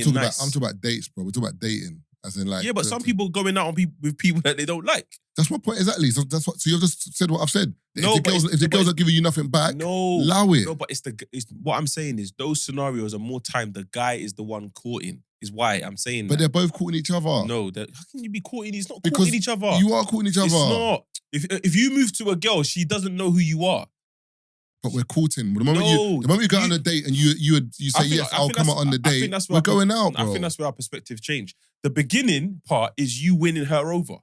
I'm talking about dates, bro. We're talking about dating. As in like, yeah, but some people going out with people that they don't like. That's my point exactly. So that's what. So you've just said what I've said. No, if the girls are giving you nothing back, allow it. No, but it's what I'm saying is those scenarios are more time the guy is the one courting. Is why I'm saying. But they're both courting each other. No, how can you be courting? It's not because courting each other. You are courting each other. It's not. If you move to a girl, she doesn't know who you are. But we're courting. The moment you go on a date and you say yes, I'll come out on the date. We're going out, bro. I think that's where our perspective changed. The beginning part is you winning her over. And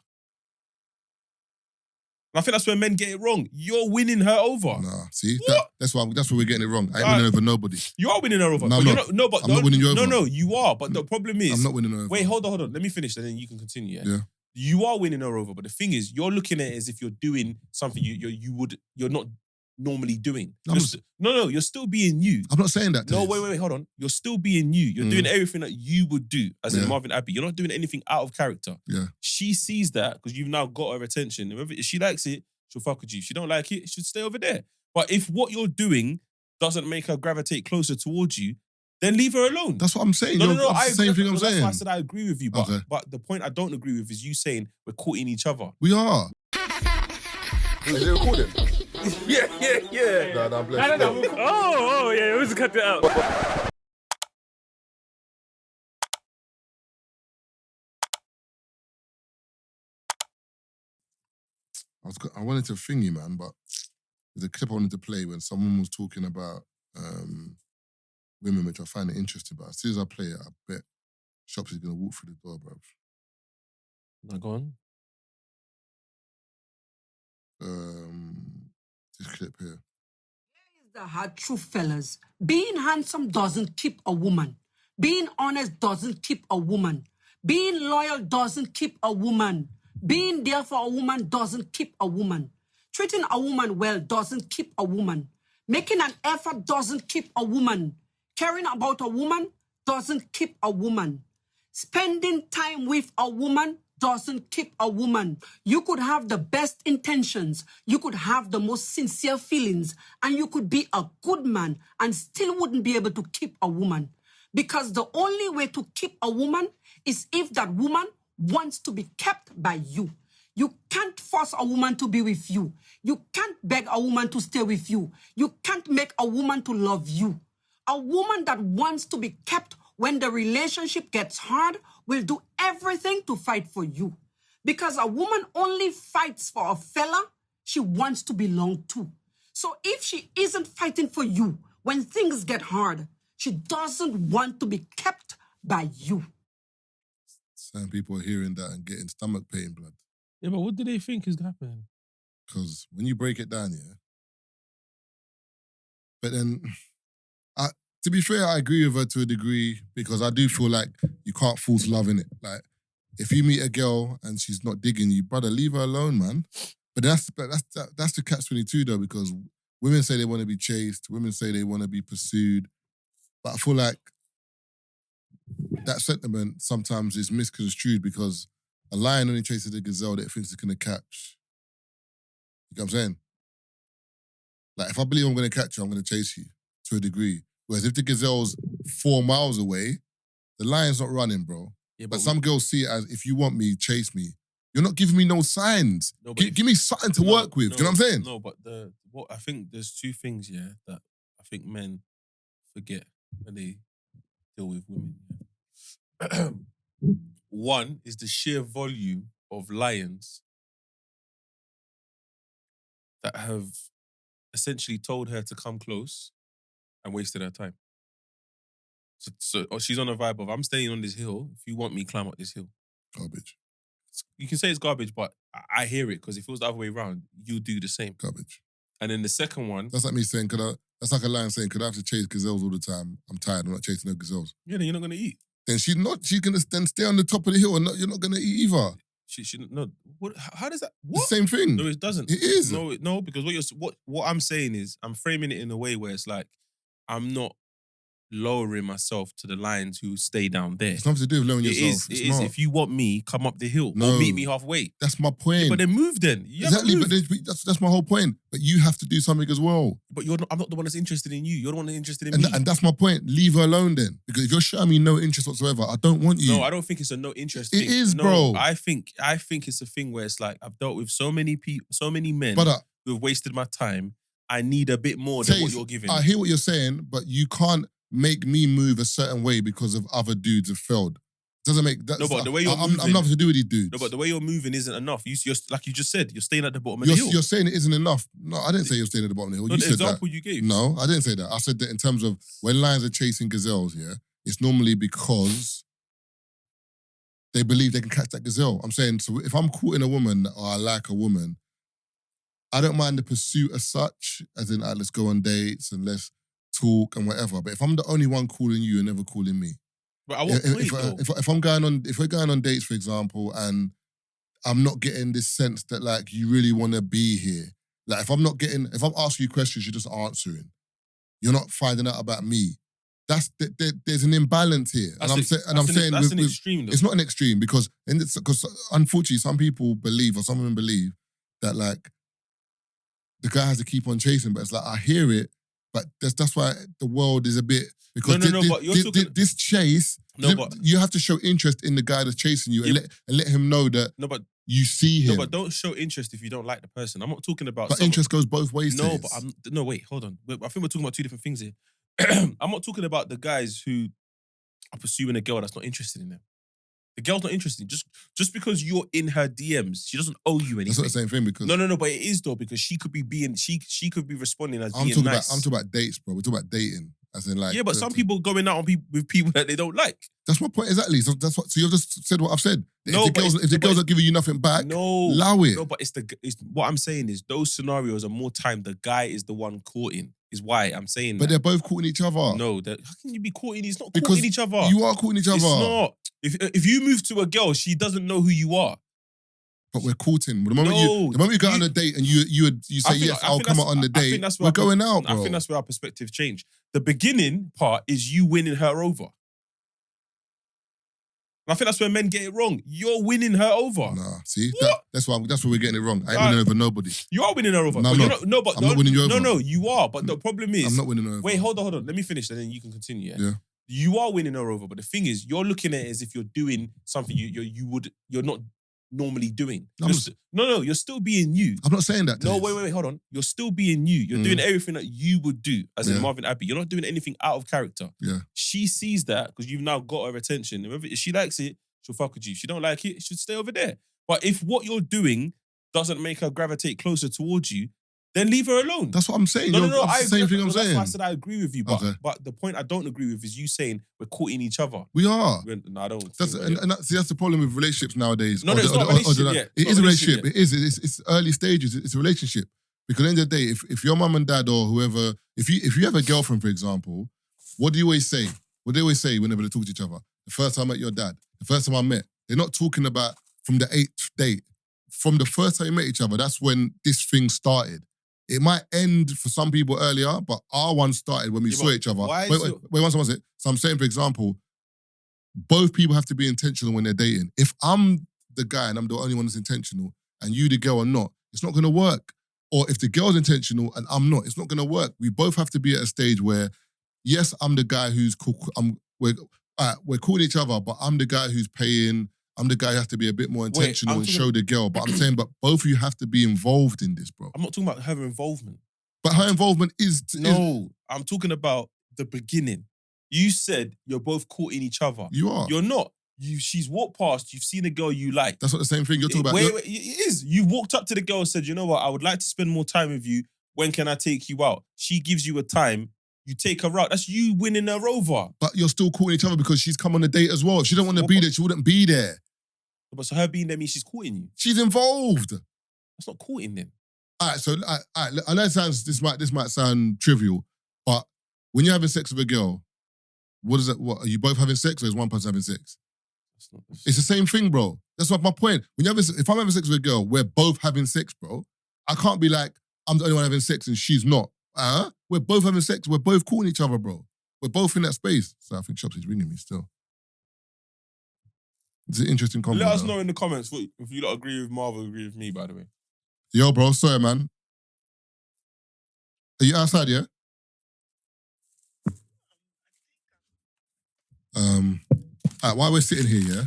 I think that's where men get it wrong. You're winning her over. Nah, see, that's where we're getting it wrong. I ain't winning over nobody. You are winning her over. No, I'm not. I'm not winning you over. No, you are. But the problem is, I'm not winning her over. Wait, hold on. Let me finish, and then you can continue. Yeah. You are winning her over, but the thing is, you're looking at it as if you're doing something you're not normally doing. You're still being you. I'm not saying that. No, wait, hold on. You're still being you. You're doing everything that you would do, as in Marvin Abbey. You're not doing anything out of character. Yeah. She sees that because you've now got her attention. If she likes it, she'll fuck with you. If she don't like it, she'll stay over there. But if what you're doing doesn't make her gravitate closer towards you, then leave her alone. That's what I'm saying. No, that's the same thing I'm saying. That's why I said I agree with you. But the point I don't agree with is you saying we're courting each other. We are. Is it recording? Yeah. No, I'm blessed. No. Oh, yeah, we'll just cut it out. I wanted to thingy, man, but there's a clip I wanted to play when someone was talking about women, which I find it interesting. But as soon as I play it, I bet Shops is going to walk through the door, bruv. Now go on. This clip here. Here is the hard truth, fellas. Being handsome doesn't keep a woman. Being honest doesn't keep a woman. Being loyal doesn't keep a woman. Being there for a woman doesn't keep a woman. Treating a woman well doesn't keep a woman. Making an effort doesn't keep a woman. Caring about a woman doesn't keep a woman. Spending time with a woman doesn't keep a woman. You could have the best intentions, you could have the most sincere feelings, and you could be a good man and still wouldn't be able to keep a woman. Because the only way to keep a woman is if that woman wants to be kept by you. You can't force a woman to be with you. You can't beg a woman to stay with you. You can't make a woman to love you. A woman that wants to be kept when the relationship gets hard will do everything to fight for you. Because a woman only fights for a fella she wants to belong to. So if she isn't fighting for you when things get hard, she doesn't want to be kept by you. Some people are hearing that and getting stomach pain, blood. Yeah, but what do they think is happening? Because when you break it down, yeah. But then, to be fair, I agree with her to a degree because I do feel like you can't force love in it. Like, if you meet a girl and she's not digging you, brother, leave her alone, man. But that's the catch-22 though, because women say they want to be chased, women say they want to be pursued, but I feel like that sentiment sometimes is misconstrued because a lion only chases the gazelle that it thinks it's going to catch. You know what I'm saying? Like, if I believe I'm going to catch you, I'm going to chase you to a degree. Whereas if the gazelle's 4 miles away, the lion's not running, bro. Yeah, but some girls see it as, if you want me, chase me. You're not giving me no signs. No, give me something to work with. Do you know what I'm saying? No, but I think there's 2 things, yeah, that I think men forget when they deal with women. Yeah. One is the sheer volume of lions that have essentially told her to come close and wasted her time. So she's on a vibe of, I'm staying on this hill. If you want me, climb up this hill. Garbage. You can say it's garbage, but I hear it because if it was the other way around, you'll do the same. Garbage. And then the second one... That's like me saying, that's like a lion saying, could I have to chase gazelles all the time? I'm tired, I'm not chasing no gazelles. Yeah, then you're not going to eat. Then she's going to then stay on the top of the hill and you're not going to eat either. No. How does that... What? The same thing. No, it doesn't. It is. No, because what I'm saying is, I'm framing it in a way where it's like, I'm not lowering myself to the lions who stay down there. It's nothing to do with lowering It yourself. is. It is. If you want me, come up the hill No. or meet me halfway. That's my point. But then move then. You exactly, haven't but moved. that's my whole point. But you have to do something as well. But I'm not the one that's interested in you. You're the one that's interested in me. And that's my point. Leave her alone then. Because if you're showing me no interest whatsoever, I don't want you. No, I don't think it's a no interest It thing. is, No, bro. I think it's a thing where it's like I've dealt with so many people, so many men But who have wasted my time. I need a bit more than what you're giving. I hear what you're saying, but you can't make me move a certain way because of other dudes have failed. Doesn't make that. No, but the way you're moving, I'm nothing to do with these dudes. No, but the way you're moving isn't enough. You're like you just said, you're staying at the bottom of the hill. You're saying it isn't enough. No, I didn't say you're staying at the bottom of the hill. No, You the said example that. you gave. No, I didn't say that. I said that in terms of when lions are chasing gazelles, yeah, it's normally because they believe they can catch that gazelle. I'm saying, so if I'm courting a woman or I like a woman, I don't mind the pursuit as such, as in, let's go on dates and let's talk and whatever. But if I'm the only one calling you and never calling me, But I won't if we're going on dates, for example, and I'm not getting this sense that like you really want to be here. Like if I'm asking you questions, you're just answering. You're not finding out about me. There's an imbalance here, That's an extreme. Though. It's not an extreme because unfortunately some people believe or some women believe that like the guy has to keep on chasing, but it's like I hear it, but that's why the world is a bit because this chase. No, but you have to show interest in the guy that's chasing you and let him know that. No, but you see him. No, but don't show interest if you don't like the person. I'm not talking about. But interest goes both ways. No, but wait, hold on. I think we're talking about two different things here. I'm not talking about the guys who are pursuing a girl that's not interested in them. The girl's not interested. Just because you're in her DMs, she doesn't owe you anything. That's not the same thing because no, but it is though because she could be responding as I'm being talking nice. I'm talking about dates, bro. We're talking about dating, as in like. Yeah, but some people going out with people that they don't like. That's my point exactly. So that's what. So you've just said what I've said. No, if the girls are giving you nothing back, allow it. No, but it's what I'm saying is those scenarios are more time the guy is the one courting. Is why I'm saying. But they're both courting each other. No, how can you be courting? It's not because courting each other. You are courting each other. It's not. If you move to a girl, she doesn't know who you are. But we're courting. The moment you go on a date and you say yes, I'll come out on the date. We're going out, bro. I think that's where our perspective changed. The beginning part is you winning her over. And I think that's where men get it wrong. You're winning her over. Nah, see, that's where we're getting it wrong. I ain't winning over nobody. You are winning her over. No, but I'm not. I'm not winning you over. No, you are. But the problem is, I'm not winning her over. Wait, hold on. Let me finish, and then you can continue. Yeah. You are winning her over, but the thing is, you're looking at it as if you're doing something you're not normally doing. You're still being you. I'm not saying that. No, wait, hold on. You're still being you. You're doing everything that you would do, as in Marvin Abbey. You're not doing anything out of character. Yeah. She sees that because you've now got her attention. If she likes it, she'll fuck with you. If she don't like it, she'll stay over there. But if what you're doing doesn't make her gravitate closer towards you, then leave her alone. That's what I'm saying. No, that's the same thing I'm saying. That's why I said I agree with you. But, Okay. but the point I don't agree with is you saying we're courting each other. We are. No, I don't. That's the problem with relationships nowadays. No, it's not a relationship yet. It is a relationship. It is. It's early stages. It's a relationship. Because at the end of the day, if your mum and dad or whoever, if you have a girlfriend, for example, what do you always say? What do they always say whenever they talk to each other? The first time I met your dad. The first time I met. They're not talking about from the 8th date. From the first time you met each other, that's when this thing started. It might end for some people earlier, but our one started when we saw each other. Wait, one second. So I'm saying, for example, both people have to be intentional when they're dating. If I'm the guy and I'm the only one that's intentional, and you, the girl, are not, it's not going to work. Or if the girl's intentional and I'm not, it's not going to work. We both have to be at a stage where, yes, I'm the guy who's cool. We're calling each other, but I'm the guy who's paying. I'm the guy who has to be a bit more intentional and show the girl. But I'm saying, but both of you have to be involved in this, bro. I'm not talking about her involvement. But her involvement is... I'm talking about the beginning. You said you're both courting each other. You are. You're not. She's walked past, you've seen a girl you like. That's not the same thing you're talking about. Wait, it is. You've walked up to the girl and said, you know what, I would like to spend more time with you. When can I take you out? She gives you a time. You take her out. That's you winning her over. But you're still courting each other because she's come on a date as well. If she don't want to be there, she wouldn't be there. But so her being there means she's courting you. She's involved. That's not courting then. All right, so I know this might sound trivial, but when you're having sex with a girl, what is it? What are you both having sex, or is one person having sex? It's the same thing, bro. That's not my point. If I'm having sex with a girl, we're both having sex, bro. I can't be like I'm the only one having sex and she's not. We're both having sex. We're both courting each other, bro. we're both in that space. So I think Shopsy's ringing me still. It's an interesting convo. Let us though. know in the comments if you lot agree with Marv or agree with me, by the way. Yo, bro, sorry, man. Are you outside, yeah? While we're sitting here, yeah?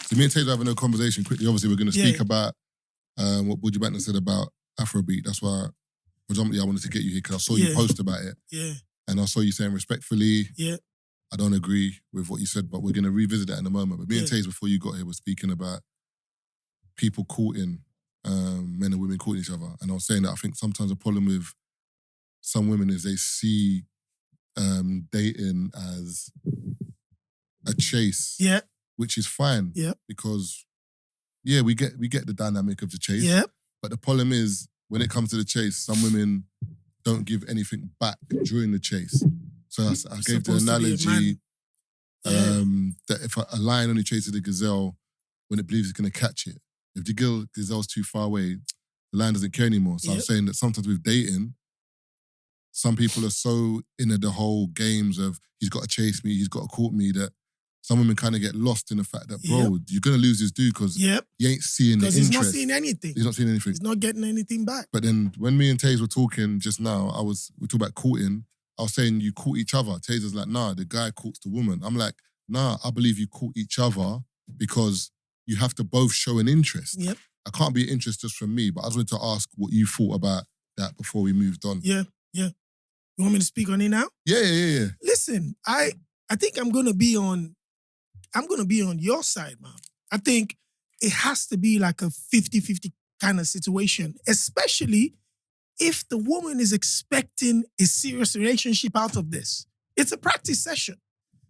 So me and Tazer are having a conversation quickly. Obviously, we're going to speak about what Buju Banton said about Afrobeat. That's why, predominantly, I wanted to get you here because I saw you post about it. Yeah. And I saw you saying respectfully, Yeah. I don't agree with what you said, but we're going to revisit that in a moment. But me and Taze, before you got here, were speaking about people courting, men and women courting each other. And I was saying that I think sometimes the problem with some women is they see dating as a chase, which is fine, because we get the dynamic of the chase, but the problem is when it comes to the chase, some women don't give anything back during the chase. So I gave the analogy that if a lion only chases a gazelle when it believes it's going to catch it, if the gazelle's too far away, the lion doesn't care anymore. So I'm saying that sometimes with dating, some people are so into the whole games of he's got to chase me, he's got to court me, that some women kind of get lost in the fact that, bro, you're going to lose this dude because he ain't seeing the interest. Because he's not seeing anything. He's not seeing anything. He's not getting anything back. But then when me and Taze were talking just now, we talked about courting. I was saying you court each other. Tazer's like, nah, the guy courts the woman. I'm like, nah, I believe you court each other because you have to both show an interest. Yep. I can't be an interest just from me, but I just wanted to ask what you thought about that before we moved on. Yeah. You want me to speak on it now? Yeah. Listen, I think I'm gonna be on your side, man. I think it has to be like a 50-50 kind of situation, especially if the woman is expecting a serious relationship out of this. It's a practice session.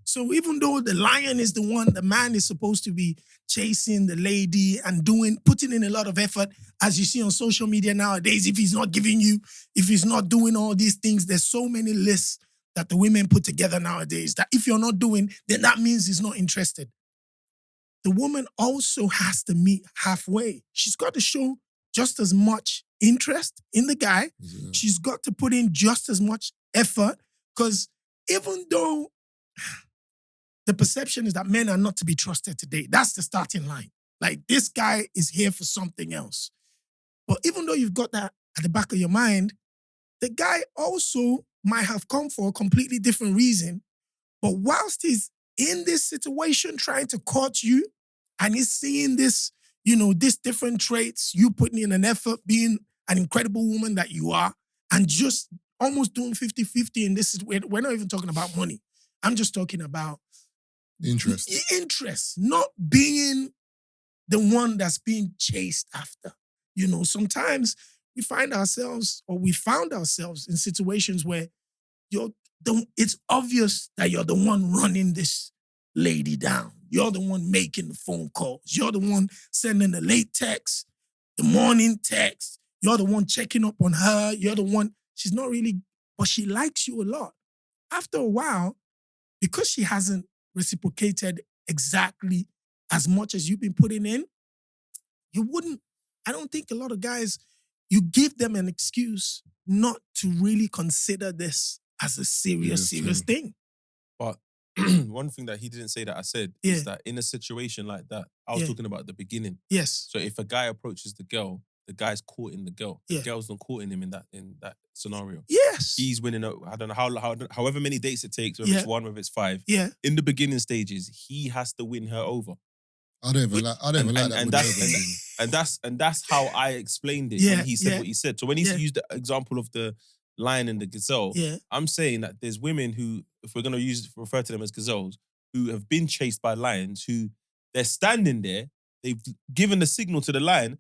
So even though the lion is the man is supposed to be chasing the lady and putting in a lot of effort, as you see on social media nowadays, if he's not giving you, if he's not doing all these things, there's so many lists that the women put together nowadays that if you're not doing, then that means he's not interested. The woman also has to meet halfway. She's got to show just as much interest in the guy. Yeah. She's got to put in just as much effort, because even though the perception is that men are not to be trusted today, that's the starting line. Like, this guy is here for something else. But even though you've got that at the back of your mind, the guy also might have come for a completely different reason. But whilst he's in this situation trying to court you, and he's seeing this, these different traits, you putting in an effort, being an incredible woman that you are, and just almost doing 50-50, and this is, we're not even talking about money. I'm just talking about interest, not being the one that's being chased after. Sometimes we found ourselves in situations where it's obvious that you're the one running this lady down. You're the one making the phone calls. You're the one sending the late text, the morning text. You're the one checking up on her. You're the one, she's not really, but she likes you a lot. After a while, because she hasn't reciprocated exactly as much as you've been putting in, I don't think a lot of guys, you give them an excuse not to really consider this as a serious thing. But one thing that he didn't say that I said is that in a situation like that, I was talking about the beginning. Yes. So if a guy approaches the girl, the guy's courting the girl. The girl's not courting him in that scenario. Yes. He's winning, I don't know however many dates it takes, whether it's 1, whether it's 5. Yeah. In the beginning stages, he has to win her over. I don't even like that. And that's how I explained it when he said what he said. So when he used the example of the lion and the gazelle, I'm saying that there's women who, if we're going to refer to them as gazelles, who have been chased by lions, who they're standing there, they've given the signal to the lion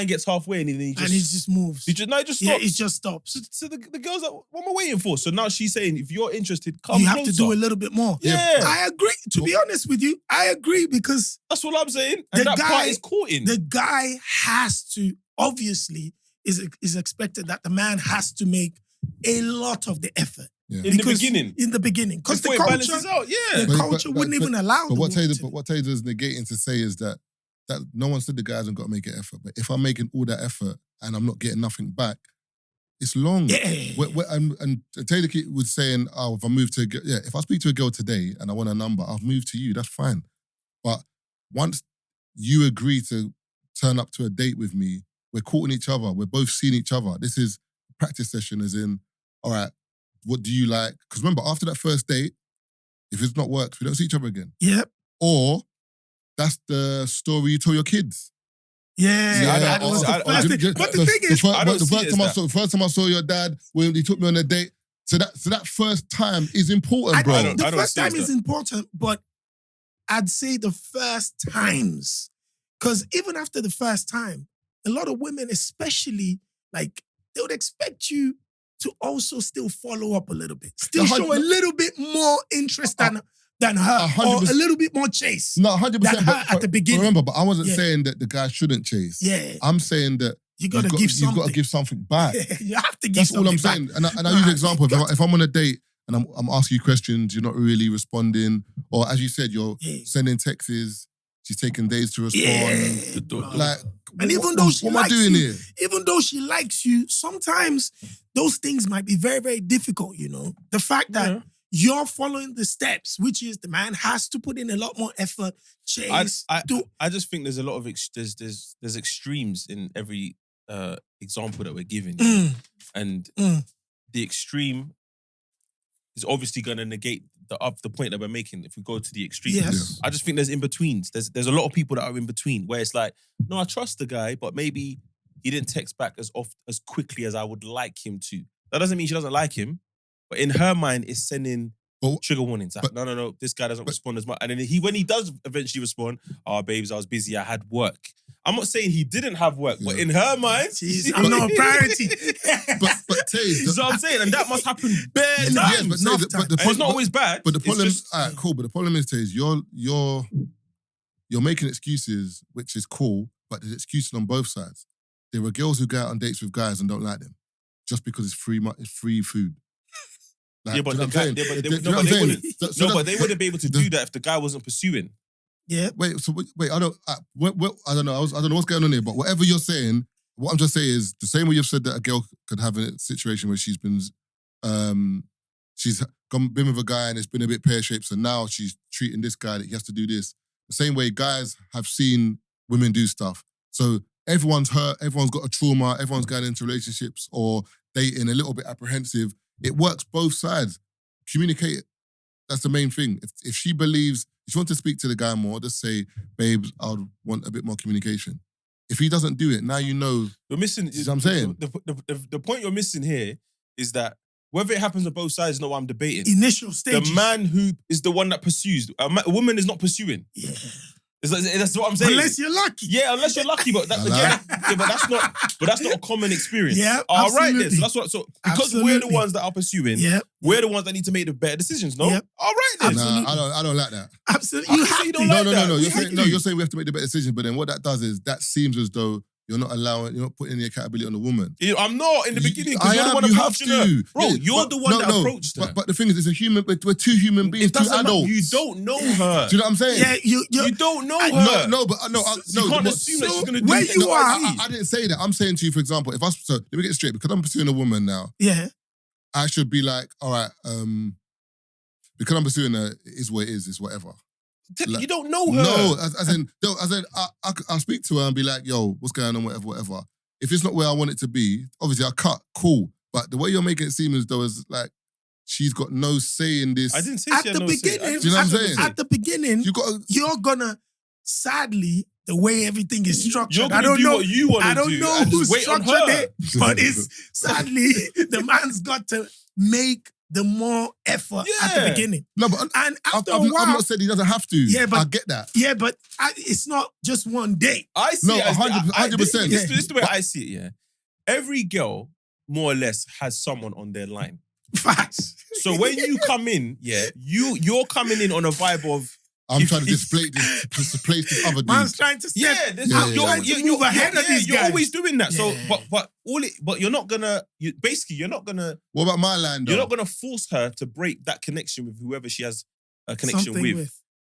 gets halfway and then he just moves. He just stops. Yeah, it just stops. So the girl's like, what am I waiting for? So now she's saying, if you're interested, come you closer. have to do a little bit more. Yeah. I agree. To be honest with you, I agree, because that's what I'm saying. And that part is courting. The guy has to, obviously, is expected that the man has to make a lot of the effort. Yeah. In the beginning. Because the balances out, the culture wouldn't even allow But what Taser's negating to say is that no one said the guy hasn't got to make an effort. But if I'm making all that effort and I'm not getting nothing back, It's long. Yeah. And Taylor was saying, "Oh, if I move to if I speak to a girl today and I want a number, I'll move to you. That's fine. But once you agree to turn up to a date with me, we're courting each other. We're both seeing each other. This is a practice session, as in, all right, what do you like? Because remember, after that first date, if it's not worked, we don't see each other again. Yep. Or that's the story you tell your kids. Yeah. I don't- But the thing is, the first time I saw your dad, when he took me on a date, so that first time is important, bro. the first time is important, but I'd say the first times. Because even after the first time, a lot of women, especially, like, they would expect you to also still follow up a little bit. Still show a little bit more interest than her, or a little bit more chase. No, 100%. Than her at the beginning. Remember, but I wasn't saying that the guy shouldn't chase. Yeah. I'm saying that you gotta give something. You've got to give something back. You have to give That's something all I'm back. saying. And I use an example. If I'm on a date and I'm asking you questions, you're not really responding, or as you said, you're sending texts, she's taking days to respond. Like, and even though she what am I likes doing you, here? even though she likes you, sometimes those things might be very, very difficult, you know? The fact that you're following the steps, which is the man has to put in a lot more effort, chase. I just think there's a lot of there's extremes in every example that we're giving. And the extreme is obviously going to negate the point that we're making if we go to the extreme. Yes. I just think there's in-betweens. There's a lot of people that are in between where it's like, no, I trust the guy, but maybe he didn't text back as quickly as I would like him to. That doesn't mean she doesn't like him, but in her mind, it's sending trigger warnings. Like, no, this guy doesn't respond as much. And then when he does eventually respond, oh, babes, I was busy, I had work. I'm not saying he didn't have work, but in her mind, I'm not a priority. but Taze, so I'm saying, and that must happen bare times. Yes, but it's not always bad. But the problem, just, all right, cool. But the problem is, Taze, you're making excuses, which is cool, but there's excuses on both sides. There are girls who go out on dates with guys and don't like them just because it's free food. Like, yeah, but do you know but they wouldn't be able to do that if the guy wasn't pursuing. Yeah. Wait. I don't know. I don't know what's going on here. But whatever you're saying, what I'm just saying is the same way you've said that a girl could have a situation where she's been with a guy and it's been a bit pear-shaped, so now she's treating this guy that he has to do this. The same way guys have seen women do stuff. So everyone's hurt, everyone's got a trauma, everyone's going into relationships or dating a little bit apprehensive. It works both sides. Communicate it. That's the main thing. If she believes, if you want to speak to the guy more, just say, babes, I'd want a bit more communication. If he doesn't do it, now you know. You're missing. You know what I'm saying? The point you're missing here is that whether it happens on both sides is not what I'm debating. Initial stages. The man who is the one that pursues. A woman is not pursuing. Yeah. That's what I'm saying. Unless you're lucky. Yeah, unless you're lucky, but but that's not a common experience. Yeah, all right, absolutely. then. So that's what. So because we're the ones that are pursuing, we're the ones that need to make the better decisions. No, all right then. Nah, I don't like that. Absolutely, you have to. No. You're saying we have to make the better decision, but then what that does is that seems as though you're not putting any accountability on the woman. I'm not in the beginning because you're the one approaching her. Bro, you're the one that approached her. But the thing is, we're two human beings, two adults. You don't know her. Do you know what I'm saying? Yeah, you don't know her. No. You can't assume that she's going to do where it. you are. I didn't say that. I'm saying to you, for example, let me get it straight, because I'm pursuing a woman now. Yeah. I should be like, all right, because I'm pursuing her, it is what it is, it's whatever. You don't know her. No, as in, I'll speak to her and be like, yo, what's going on, whatever. If it's not where I want it to be, obviously I'll cut, cool. But the way you're making it seem as though it's like, she's got no say in this. I didn't say at she had the no beginning. say. Do you know what I'm saying? At the beginning, you're gonna, sadly, the way everything is structured, I don't know what you want to do. I don't know who structured it, but it's sadly the man's got to make the more effort at the beginning. No, but and after I've a while, not said he doesn't have to. Yeah, but I get that. Yeah, but it's not just one day. I see it 100%. This is the way I see it, yeah. Every girl, more or less, has someone on their line. Facts. So when you come in, you're coming in on a vibe of, I'm trying to displace this other dude. Man's trying to step you're move ahead of these You're guys. always doing that. Yeah. So, but you're not gonna. You're not gonna. What about my line, though? You're not gonna force her to break that connection with whoever she has a connection Something with.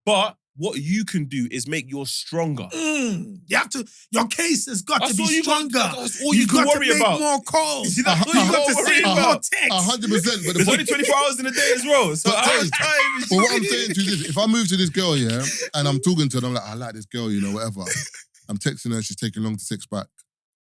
But what you can do is make yours stronger. You have to. Your case has got to be stronger. That's all you can got worry to make about. more calls. See, that's all you got to send worry more about. texts. 100%. But There's only 24 hours in a day as well. So But how Taze, much time is But what I'm saying to you is this, if I move to this girl, yeah, and I'm talking to her, and I'm like, I like this girl, you know, whatever. I'm texting her, she's taking long to text back.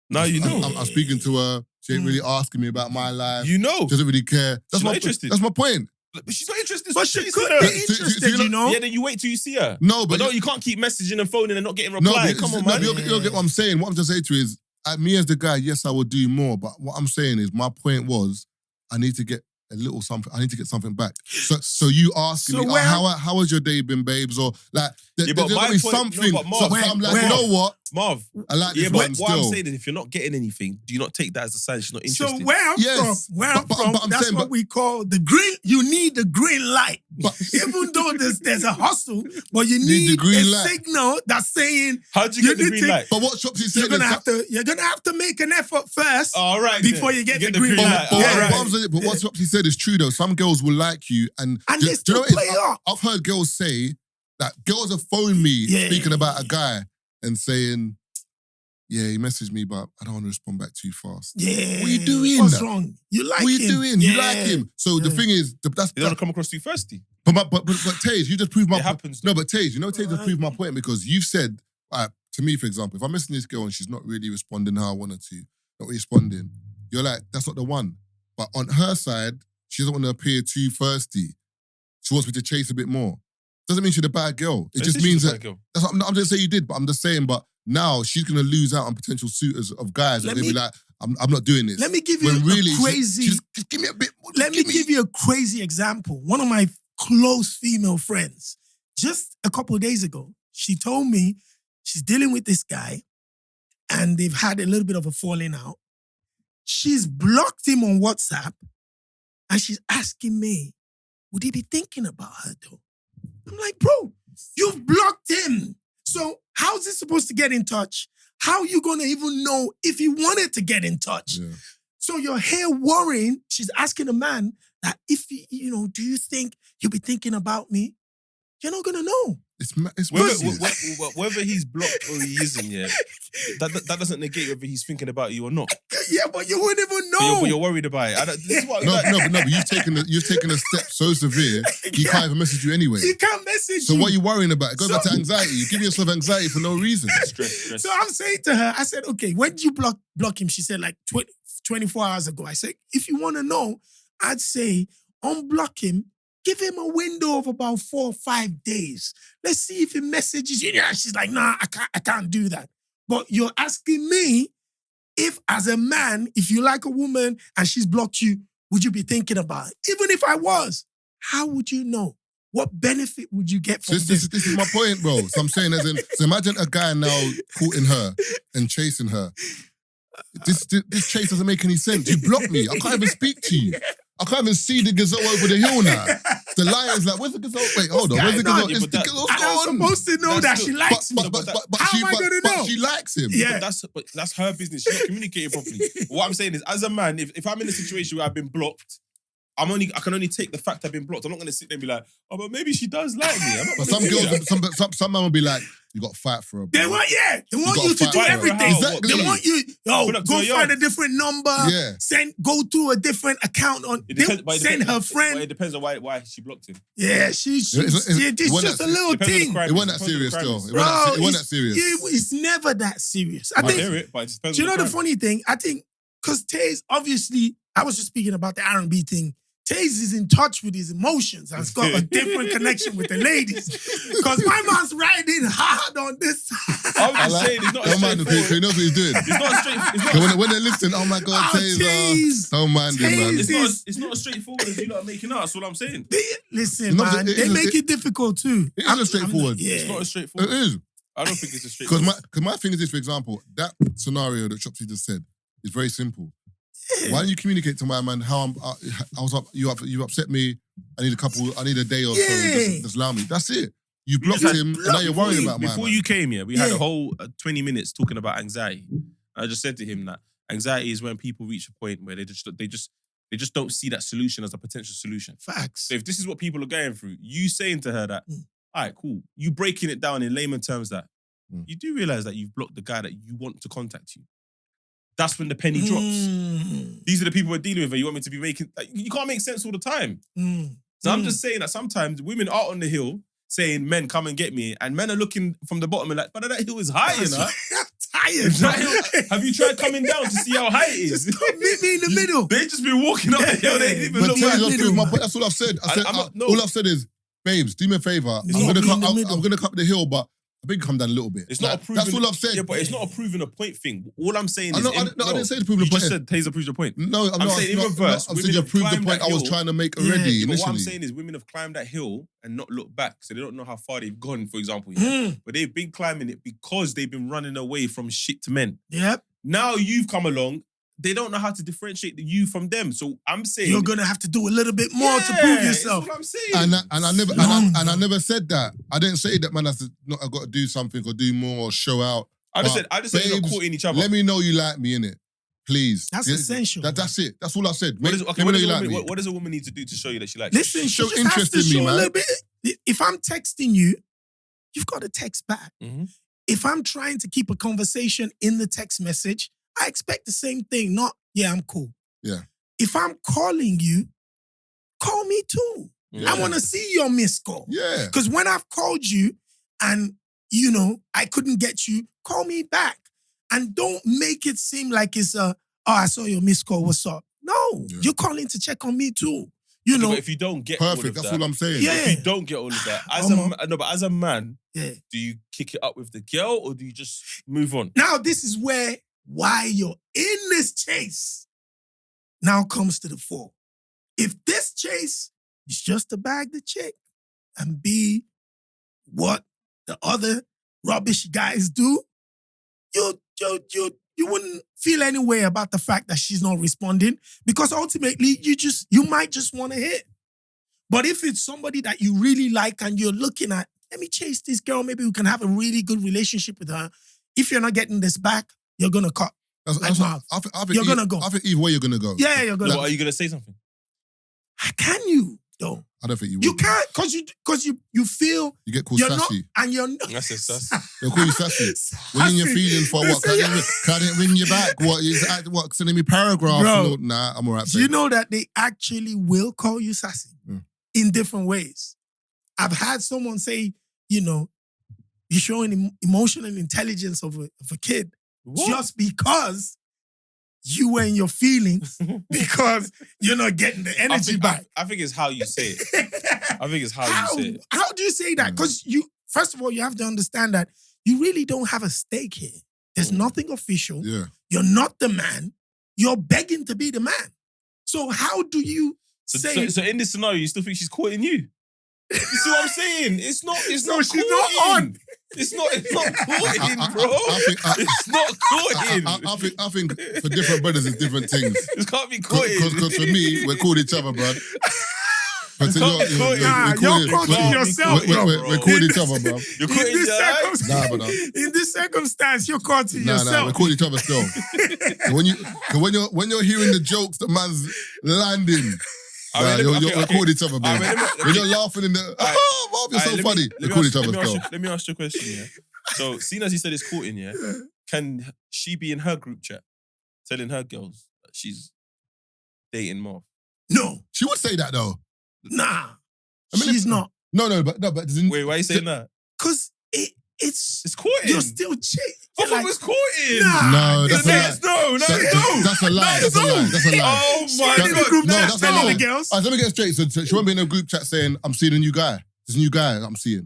Now you know. I'm speaking to her, she ain't really asking me about my life. You know. Doesn't really care. She's not interested. That's my point. But she's not interested. But she could be interested, you know. Yeah, then you wait till you see her. No, but no, you can't keep messaging and phoning and not getting No, reply. but Come on, no, man. but you'll get what I'm saying. What I'm just saying to you is, me as the guy, yes, I will do more. But what I'm saying is, my point was, I need to get a little something. I need to get something back. So you asking me, how has your day been, babes? Or like, there's but my got to be point- something. no, but Marv, so I'm like, you know what? Marv, I like this yeah, one but still. what I'm saying is, if you're not getting anything, do you not take that as a sign she's not interested? So where I'm Yes, from, but I'm that's saying, what we call the green. You need the green light. But- Even though there's a hustle, but you Need need the green a light. signal that's saying How'd you get the need green to- light? But what Shopsy said you're gonna is have to make an effort first All right, before then. you get the the green light. But Yeah. what Shopsy said is true though. Some girls will like you, and And do they you still know what it is? play up. I've heard girls say that girls have phoned me Yeah. speaking about a guy and saying, "Yeah, he messaged me, but I don't want to respond back too fast." Yeah. What are you doing? What's wrong? You like him. What are you doing? You Yeah. like him. So the Yeah. thing is, that's You don't want to come across too thirsty. but Taze, you just proved my It point. happens. No, but Taze, you know, Taze just Alright. proved my point because you've said, to me, for example, if I'm messaging this girl and she's not really responding how I want her to, not responding, you're like, that's not the one. But on her side, she doesn't want to appear too thirsty. She wants me to chase a bit more. Doesn't mean she's a bad girl. It just means that that's what I'm just saying you did, but I'm just saying, but now she's gonna lose out on potential suitors of guys and they'll be like, I'm not doing this. Let me give you When really, a crazy. just give me a bit more. Let me give you a crazy example. One of my close female friends, just a couple of days ago, she told me she's dealing with this guy and they've had a little bit of a falling out. She's blocked him on WhatsApp and she's asking me, would he be thinking about her though? I'm like, bro, you've blocked him. So how's he supposed to get in touch? How are you going to even know if he wanted to get in touch? Yeah. So you're here worrying. She's asking a man that if he, do you think he'll be thinking about me? You're not gonna know. It's Whether he's blocked or he isn't, yeah, that doesn't negate whether he's thinking about you or not. Yeah, but you wouldn't even know. But you're worried about it. This is what, No, but you've taken a step so severe, he can't even message you anyway. He can't message So you. what are you worrying about? Go back to anxiety. You give yourself anxiety for no reason. Stress. So I'm saying to her, I said, okay, when did you block him? She said like 24 hours ago. I said, if you want to know, I'd say unblock him. Give him a window of about 4 or 5 days. Let's see if he messages you. Yeah, she's like, nah, I can't do that. But you're asking me if, as a man, if you like a woman and she's blocked you, would you be thinking about it? Even if I was, how would you know? What benefit would you get from This is my point, bro. So I'm saying, as in, so imagine a guy now courting her and chasing her. This chase doesn't make any sense. You block me. I can't even speak to you. I can't even see the gazelle over the hill now. The lion's like, where's the gazelle? Wait, hold on. Where's the gazelle? It's the gazelle's And I'm gone. supposed to know that she likes me. But How am I going to know? But she likes him. Yeah. But that's her business. She's not communicating properly. What I'm saying is, as a man, if I'm in a situation where I've been blocked, I can only take the fact I've been blocked. I'm not going to sit there and be like, oh, but maybe she does like me. I'm not But gonna some do girls, that. some man will be like, you got to fight for her. They bro. want gotta you to fight do for her. everything. Exactly. They want you, Pull up to go her find yard. a different number, Yeah. go to a different account send her But friend. it depends on why she blocked him. Yeah, she's It's just a little Depends on the thing. crime. It wasn't that Depends on the serious, crime. though. Bro, It wasn't that serious. It's never that serious. I I think, hear it, but it depends do you on know the crime. funny thing? I think, because Taze, obviously, I was just speaking about the R&B thing. Taze is in touch with his emotions and has got a different connection with the ladies. Because my man's riding hard on this. I'm just saying, it's not a Don't mind him, straightforward. he knows what he's doing. It's not a straight. It's So not. when they listen, oh my God, Oh, Taser. Taze. Don't mind him, man. Taze. It's not as straightforward as you lot are making out. That's what I'm saying. Listen, No, man, it they is- make it difficult too. It is straightforward. Yeah. It's not as It straightforward. is. I don't think it's as Because straightforward. my thing is this, for example, that scenario that Shopsy just said is very simple. Why don't you communicate to my man how I was up, you upset me, I need a day or so, Yeah. just allow me. That's it. You blocked just him, and now you're worrying about my Before man. you came here, we had Yeah. a whole 20 minutes talking about anxiety. I just said to him that anxiety is when people reach a point where they just don't see that solution as a potential solution. Facts. So if this is what people are going through, you saying to her that all right, cool. You breaking it down in layman terms that Mm. you do realize that you've blocked the guy that you want to contact you. That's when the penny drops. These are the people we're dealing with, and you want me to be making. Like, you can't make sense all the time. So I'm just saying that sometimes women are on the hill saying, "Men, come and get me," and men are looking from the bottom and like, "But that hill is high, you know." I'm tired. Have you tried coming down to see how high it is? Just meet me in the middle. They just been walking up the hill. They ain't even But look tell you back. the truth, my point, that's all I've said. All I've said is, babes, do me a favor. It's I'm not gonna me in the come. middle. I'm gonna come up the hill, but I think come down a little bit. It's not a proving. That's all I've said. Yeah, but it's not a proving a point thing. All I'm saying is, I didn't say to prove the you point. just said Taser proves your point. No, I'm saying in reverse. I'm women saying you have proved the climbed point that I was hill. trying to make Yeah, already Yeah, but initially. what I'm saying is women have climbed that hill and not looked back, so they don't know how far they've gone, for example. Yeah? But they've been climbing it because they've been running away from shit to men. Yep. Now you've come along, they don't know how to differentiate the you from them. So I'm saying You're gonna have to do a little bit more to prove yourself. That's what I'm saying. And I never said that. I didn't say that man has to not got to do something or do more or show out. I just said you're not babes, caught in each other. Let me know you like me, innit? Please. That's essential. That's it. That's all I said. What Let me know you like me. what does a woman need to do to show you that she likes Listen, you? show Show interest interest in me, show man. a little bit. If I'm texting you, you've got to text back. Mhm. If I'm trying to keep a conversation in the text message, I expect the same thing. Not, yeah, I'm cool. Yeah. If I'm calling you, call me too. Yeah. I want to see your missed call. Yeah. Because when I've called you and, I couldn't get you, call me back. And don't make it seem like it's I saw your missed call, what's up? No, Yeah. you're calling to check on me too. But if you don't get all Perfect. of That's that, all I'm saying. Yeah. if you don't get all of that, as a man, Yeah. do you kick it up with the girl or do you just move on? Now, this is why you're in this chase now comes to the fore. If this chase is just to bag the chick and be what the other rubbish guys do, you wouldn't feel any way about the fact that she's not responding because ultimately you might just want to hit. But if it's somebody that you really like and you're looking at, let me chase this girl, maybe we can have a really good relationship with her. If you're not getting this back, you're gonna cut. I think You're gonna go. I think either way you're gonna go. Yeah, you're gonna No, go. but are you gonna say something? Can you though? I don't think you will. You can't because you feel You get called you're not sassy. and you're not. That's it, sus. They'll call you sassy. When in your feelings for what? Can I didn't ring you back? What? Sending me paragraphs? Bro, Nah, I'm alright. Do you know that they actually will call you sassy in different ways? I've had someone say, you're showing emotional intelligence of a kid just because you were in your feelings because you're not getting the energy back. I think it's how you say it. I think it's how you say it. How do you say that? Because first of all, you have to understand that you really don't have a stake here. There's nothing official. Yeah. You're not the man. You're begging to be the man. So how do you say? So in this scenario, you still think she's courting you? You see what I'm saying? It's not she's courting. not on. It's not courting, bro. It's not courting. I think for different brothers, it's different things. It can't be courting. Because for me, we're called each other, bro. But You're courting yourself, we're called each other, bro. You're courting In this circumstance, you're courting Nah, yourself. we're calling each other still. when you're hearing the jokes that man's landing, we're calling each other, baby. When you're laughing in the Marv, you're so funny. We're calling each other still. Let me ask you a question, yeah. So, seeing as you said it's courting, yeah, can she be in her group chat telling her girls that she's dating Marv? No, She would say that though. nah, I mean, she's not. But Wait, why are you saying that? Because it's courting. you're still I thought it was courting. No, that's a lie. No. That's a lie. That's a lie. That's a lie. Oh my in the group No, chat that's a lie. telling the girls. Let me get it straight. So she won't be in a group chat saying, I'm seeing a new guy. There's a new guy I'm seeing.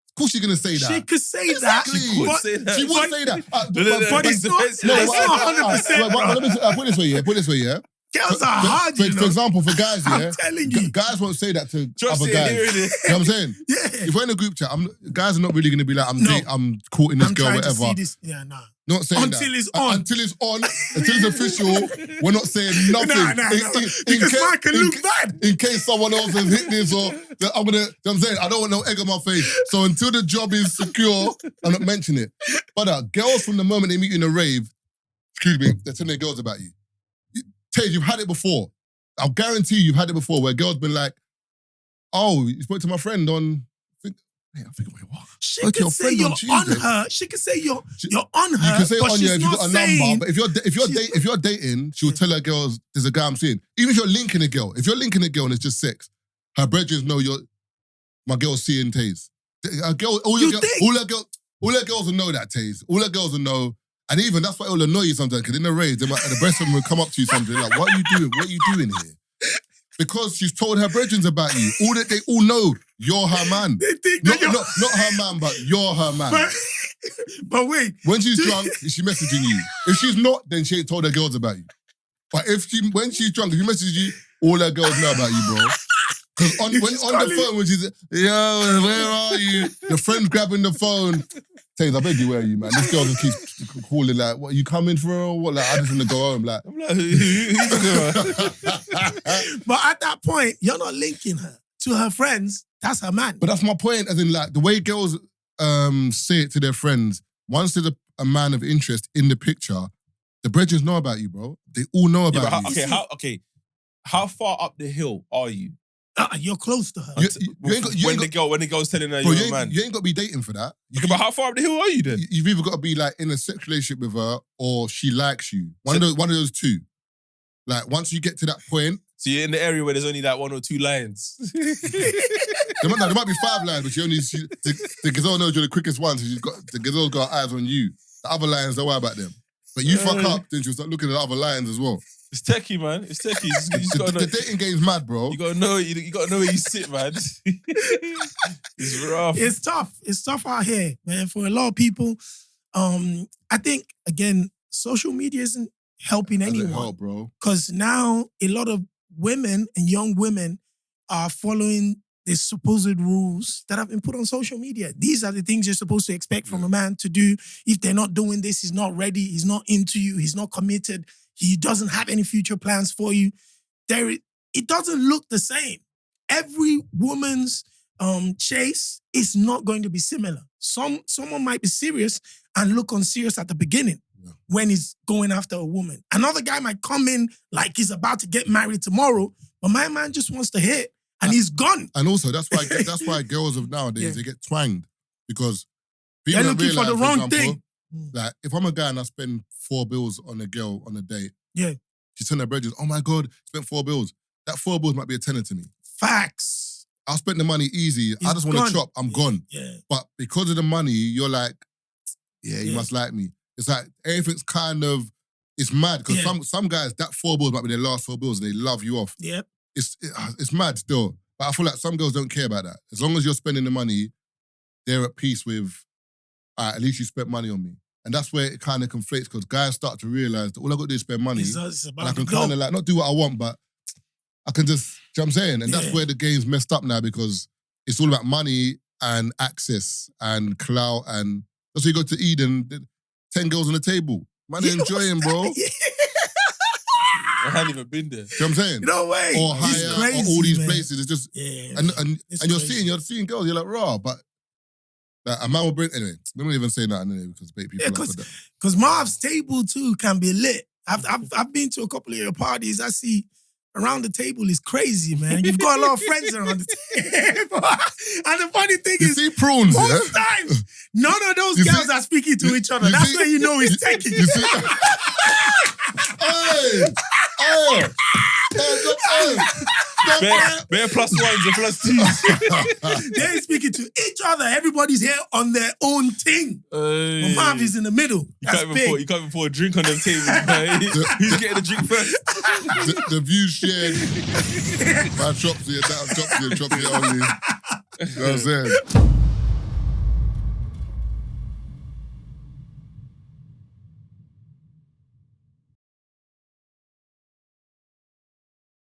Of course she's going to say that. She could say Exactly. that. She but- say that. She would say that. But it's not. It's not 100%. bro. Let me put it this way, yeah. Girls are hard, For you know. example, for guys, yeah. I'm telling you. Guys won't say that to Just other guys. hearing it. You know what I'm saying? Yeah. If we're in a group chat, guys are not really going to be like, No. I'm courting this I'm girl, trying to whatever. see this. Yeah, nah. Not saying Until that. it's on. Until it's on. Until it's official. We're not saying nothing. Nah. Because mine can look bad. In case someone else has hit this or I'm gonna. You know what I'm saying? I don't want no egg on my face. So until the job is secure, I'm not mentioning it. But girls from the moment they meet you in a rave, excuse me, they're telling their girls about you. Taze, you've had it before. I'll guarantee you've had it before where girls been like, oh, you spoke to my friend on Hey, I'm thinking, wait, what? She Go to can your say friend you're on on Tuesday. her. She can say you're on You her. can say it but on she's you if you not got a saying, number. But if you're dating, she'll tell her girls, there's a guy I'm seeing. Even if you're linking a girl, if you're linking a girl and it's just sex, her brethren know my girl's seeing Taze. A girl, all her girls will know that, Taze. All her girls will know. And even that's why it will annoy you sometimes, because in the rage, the rest of them will come up to you something like, what are you doing? What are you doing here? Because she's told her brethren about you. They all know you're her man. They think Not that her man, but you're her man. but wait. When she's drunk, is she messaging you? If she's not, then she ain't told her girls about you. But when she's drunk, if she messages you, all her girls know about you, bro. Because on the phone, when she's, yo, where are you? Your friend's grabbing the phone. Taze, I beg you, where are you, man? This girl just keeps calling like, what, you coming for her or what? Like, I just want to go home. Like, I'm like, who's But at that point, you're not linking her to her friends. That's her man. But that's my point, as in like the way girls say it to their friends, once there's a man of interest in the picture, the brethren know about you, bro. They all know about you. How far up the hill are you? You're close to her. When the girl's telling her bro, you're a man. You ain't got to be dating for that. But how far up the hill are you then? You've either got to be like in a sex relationship with her or she likes you. One of those two. Like once you get to that point. So you're in the area where there's only like 1 or 2 lines. There might be 5 lines, but the gazelle knows you're the quickest one, so the gazelle's got eyes on you. The other lions, don't worry about them. But you fuck up, then she'll start looking at the other lions as well. It's techie, man. It's techie. You just gotta know. The dating game's mad, bro. You gotta know. You gotta know where you sit, man. It's rough. It's tough. It's tough out here, man. For a lot of people, I think again, social media isn't helping anyone. Doesn't help, bro. Because now a lot of women and young women are following the supposed rules that have been put on social media. These are the things you're supposed to expect from a man to do. If they're not doing this, he's not ready. He's not into you. He's not committed. He doesn't have any future plans for you. It doesn't look the same. Every woman's chase is not going to be similar. Someone might be serious and look unserious at the beginning when he's going after a woman. Another guy might come in like he's about to get married tomorrow, but my man just wants to hit and he's gone. And also, that's why girls of nowadays, they get twanged because people they're don't looking for the realize, wrong thing. Like, if I'm a guy and I spend 4 bills on a girl on a date, she's telling her brethren, oh my God, spent 4 bills. That 4 bills might be a tenner to me. Facts. I'll spend the money easy. I just want to chop. I'm gone. Yeah. But because of the money, you're like, you must like me. It's like everything's kind of, it's mad because some guys, that 4 bills might be their last 4 bills and they love you off. Yep. It's mad still. But I feel like some girls don't care about that. As long as you're spending the money, they're at peace with, at least you spent money on me. And that's where it kind of conflates because guys start to realize that all I got to do is spend money. And I can kind of like, not do what I want, but I can just, do you know what I'm saying? And that's where the game's messed up now because it's all about money and access and clout. And that's why you go to Eden, 10 girls on the table. Man, they're enjoying, bro. I hadn't even been there. You know what I'm saying? No way. Or higher, crazy, or all these man. places. It's just, and you're seeing girls, you're like, raw, but like, a man will bring, anyway, we don't even say that anyway because bait people up with that. Because Marv's table too can be lit. I've been to a couple of your parties. I see around the table is crazy, man. You've got a lot of friends around the table. And the funny thing is, see prawns, most times, none of those girls are speaking to each other. That's when you know it's taking. You see? Bare plus ones and plus twos. They ain't speaking to each other. Everybody's here on their own thing. But Marv is in the middle. That's big. You can't even pour a drink on them tables, man. Who's getting the drink first? The views shared by Chopsy and that Chopsy only. You know what I'm saying?